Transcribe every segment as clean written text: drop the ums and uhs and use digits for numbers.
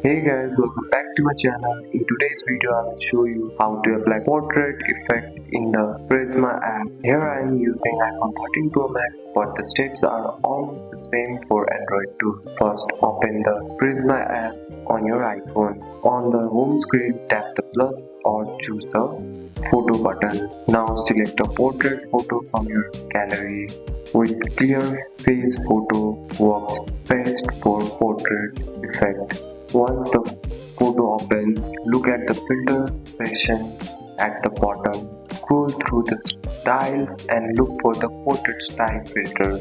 Hey guys, welcome back to my channel. In today's video, I will show you how to apply portrait effect in the Prisma app. Here I am using iPhone 13 Pro Max, but the steps are almost the same for Android too. First, open the Prisma app on your iPhone. On the home screen, tap the plus or choose the photo button. Now select a portrait photo from your gallery. With clear face photo works best for portrait effect. Once the photo opens, look at the filter section at the bottom. Scroll through the style and look for the portrait style filter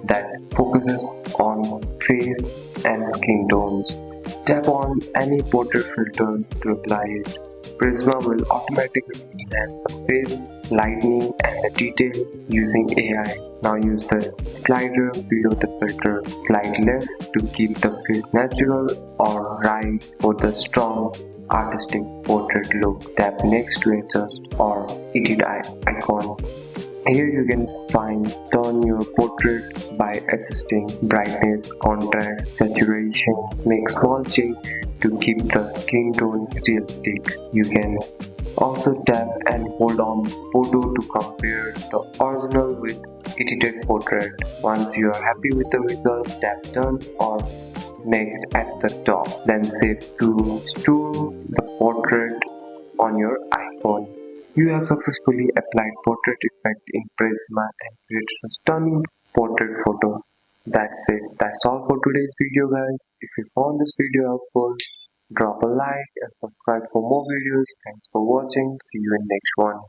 that focuses on face and skin tones. Tap on any portrait filter to apply it. Prisma will automatically enhance the face, lightening and the detail using AI. Now use the slider below the filter. Slide left to keep the face natural or right for the strong artistic portrait look. Tap next to adjust or edit icon. Here you can turn your portrait by adjusting brightness, contrast, saturation, make small change to keep the skin tone realistic. You can also tap and hold on photo to compare the original with edited portrait. Once you are happy with the result, tap done or next at the top. Then save to store the portrait on your iPhone. You have successfully applied portrait effect in Prisma and created a stunning portrait photo. That's it. That's all for today's video guys. If you found this video helpful, drop a like and subscribe for more videos. Thanks for watching. See you in next one.